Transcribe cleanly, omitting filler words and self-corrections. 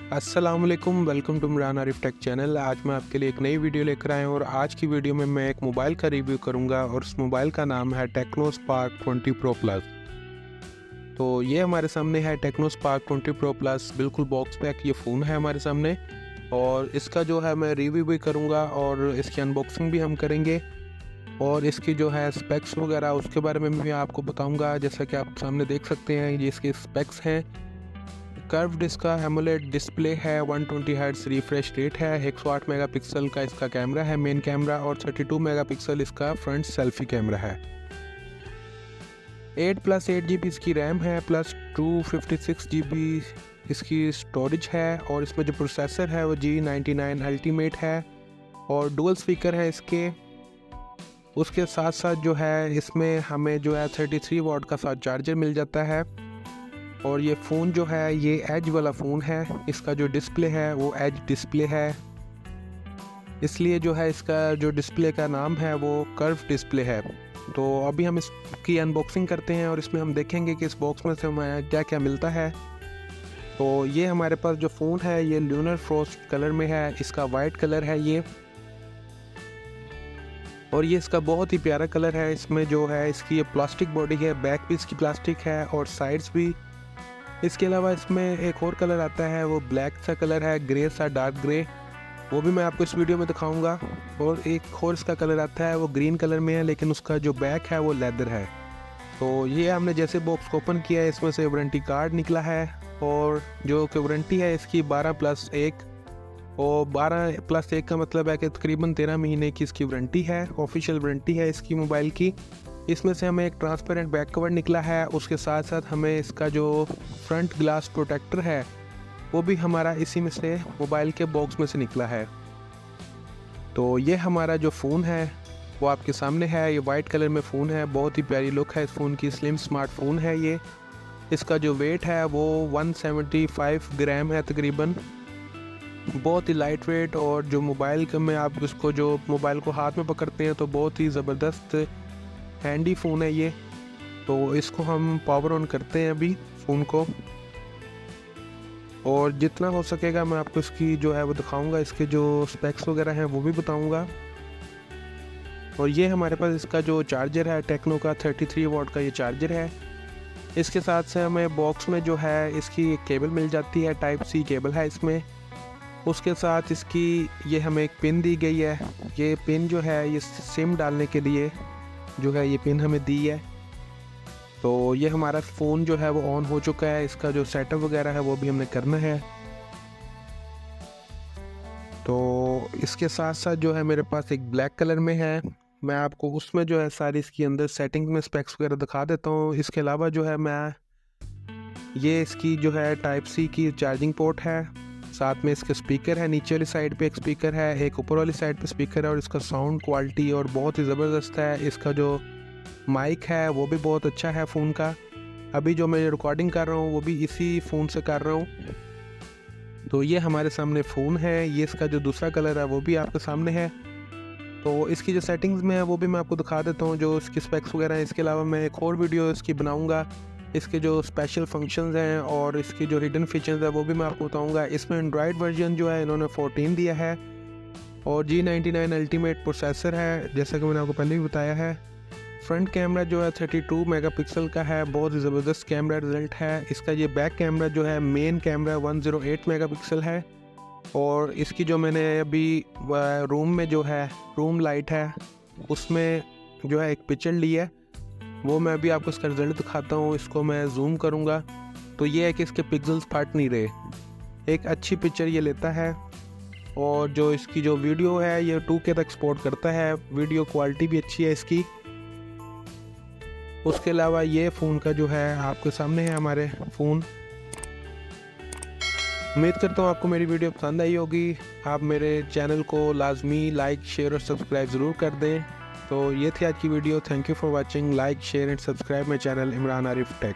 अस्सलाम वालेकुम, welcome to Imran Arif tech channel. आज मैं आपके लिए एक नई वीडियो लेकर आया हूँ और आज की वीडियो में मैं एक मोबाइल का रिव्यू करूँगा और उस मोबाइल का नाम है टेक्नो स्पार्क 20 प्रो प्लस। तो ये हमारे सामने है टेक्नो स्पार्क 20 प्रो प्लस, बिल्कुल बॉक्स पैक ये फ़ोन है हमारे सामने। और इसका जो है मैं रिव्यू भी करूँगा और इसकी अनबॉक्सिंग भी हम करेंगे और इसकी जो है स्पेक्स वगैरह उसके बारे में भी आपको बताऊँगा। जैसा कि आप सामने देख सकते हैं, ये इसके स्पेक्स हैं। कर्व्ड इसका एमोलेड डिस्प्ले है, 120 हर्ट्ज रिफ्रेश रेट है, 108 मेगापिक्सल का इसका कैमरा है मेन कैमरा और 32 मेगापिक्सल इसका फ्रंट सेल्फी कैमरा है। 8+8 GB इसकी रैम है प्लस 256 GB इसकी स्टोरेज है और इसमें जो प्रोसेसर है वो G99 अल्टीमेट है और डुअल स्पीकर है इसके। उसके साथ साथ जो है इसमें हमें जो है 33 वाट का साथ चार्जर मिल जाता है। और ये फ़ोन जो है ये एज वाला फ़ोन है, इसका जो डिस्प्ले है वो एज डिस्प्ले है, इसलिए जो है इसका जो डिस्प्ले का नाम है वो कर्व डिस्प्ले है। तो अभी हम इसकी अनबॉक्सिंग करते हैं और इसमें हम देखेंगे कि इस बॉक्स में से हमें क्या क्या मिलता है। तो ये हमारे पास जो फ़ोन है ये लूनर फ्रॉस्ट कलर में है, इसका वाइट कलर है ये, और ये इसका बहुत ही प्यारा कलर है। इसमें जो है इसकी ये प्लास्टिक बॉडी है, बैक भी इसकी प्लास्टिक है और साइड्स भी। इसके अलावा इसमें एक और कलर आता है, वो ब्लैक सा कलर है, ग्रे सा डार्क ग्रे, वो भी मैं आपको इस वीडियो में दिखाऊंगा। और एक और इसका कलर आता है वो ग्रीन कलर में है, लेकिन उसका जो बैक है वो लेदर है। तो ये हमने जैसे बॉक्स को ओपन किया है इसमें से वारंटी कार्ड निकला है और जो कि वारंटी है इसकी 12+1 और 12+1 का मतलब है कि तकरीबन 13 महीने की इसकी वारंटी है, ऑफिशियल वारंटी है इसकी मोबाइल की। इसमें से हमें एक ट्रांसपेरेंट बैक कवर निकला है, उसके साथ साथ हमें इसका जो फ्रंट ग्लास प्रोटेक्टर है वो भी हमारा इसी में से मोबाइल के बॉक्स में से निकला है। तो ये हमारा जो फ़ोन है वो आपके सामने है, ये वाइट कलर में फ़ोन है, बहुत ही प्यारी लुक है इस फ़ोन की, स्लिम स्मार्टफोन है ये। इसका जो वेट है वो 175 ग्राम है तकरीबन, बहुत ही लाइट वेट। और जो मोबाइल का में आप इसको जो मोबाइल को हाथ में पकड़ते हैं तो बहुत ही ज़बरदस्त हैंडी फ़ोन है ये। तो इसको हम पावर ऑन करते हैं अभी फ़ोन को, और जितना हो सकेगा मैं आपको इसकी जो है वो दिखाऊंगा, इसके जो स्पेक्स वगैरह हैं वो भी बताऊंगा। और ये हमारे पास इसका जो चार्जर है टेक्नो का 33 वाट का ये चार्जर है। इसके साथ से हमें बॉक्स में जो है इसकी एक केबल मिल जाती है, टाइप सी केबल है इसमें। उसके साथ इसकी ये हमें एक पिन दी गई है, ये पिन जो है ये सिम डालने के लिए जो है ये पिन हमें दी है। तो ये हमारा फ़ोन जो है वो ऑन हो चुका है, इसका जो सेटअप वगैरह है वो भी हमने करना है। तो इसके साथ साथ जो है मेरे पास एक ब्लैक कलर में है, मैं आपको उसमें जो है सारी इसकी अंदर सेटिंग में स्पेक्स वगैरह दिखा देता हूँ। इसके अलावा जो है मैं ये इसकी जो है टाइप सी की चार्जिंग पोर्ट है, साथ में इसके स्पीकर है, नीचे वाली साइड पे एक स्पीकर है, एक ऊपर वाली साइड पे स्पीकर है और इसका साउंड क्वालिटी और बहुत ही ज़बरदस्त है। इसका जो माइक है वो भी बहुत अच्छा है फ़ोन का। अभी जो मैं रिकॉर्डिंग कर रहा हूँ वो भी इसी फ़ोन से कर रहा हूँ। तो ये हमारे सामने फ़ोन है, ये इसका जो दूसरा कलर है वो भी आपके सामने है। तो इसकी जो सेटिंग्स में है वो भी मैं आपको दिखा देता हूँ, जो इसकी स्पेक्स वगैरह हैं। इसके अलावा मैं एक और वीडियो इसकी बनाऊँगा, इसके जो स्पेशल फंक्शंस हैं और इसकी जो हिडन फीचर्स है वो भी मैं आपको बताऊँगा। इसमें एंड्रॉयड वर्जन जो है इन्होंने 14 दिया है और G99 अल्टीमेट प्रोसेसर है, जैसा कि मैंने आपको पहले भी बताया है। फ्रंट कैमरा जो है 32 मेगापिक्सल का है, बहुत ही ज़बरदस्त कैमरा रिजल्ट है। इसका ये बैक कैमरा जो है मेन कैमरा 108 मेगापिक्सल है और इसकी जो मैंने अभी रूम में जो है रूम लाइट है उसमें जो है एक पिक्चर ली है, वो मैं अभी आपको इसका रिजल्ट दिखाता हूँ। इसको मैं जूम करूँगा तो ये है कि इसके पिक्सल्स फट नहीं रहे, एक अच्छी पिक्चर ये लेता है। और जो इसकी जो वीडियो है ये 2K तक सपोर्ट करता है, वीडियो क्वालिटी भी अच्छी है इसकी। उसके अलावा ये फ़ोन का जो है आपके सामने है हमारे फ़ोन। उम्मीद करता हूँ आपको मेरी वीडियो पसंद आई होगी। आप मेरे चैनल को लाजमी लाइक शेयर और सब्सक्राइब ज़रूर कर दें। तो ये थी आज की video. Thank you for watching, like share and subscribe my channel Imran Arif take.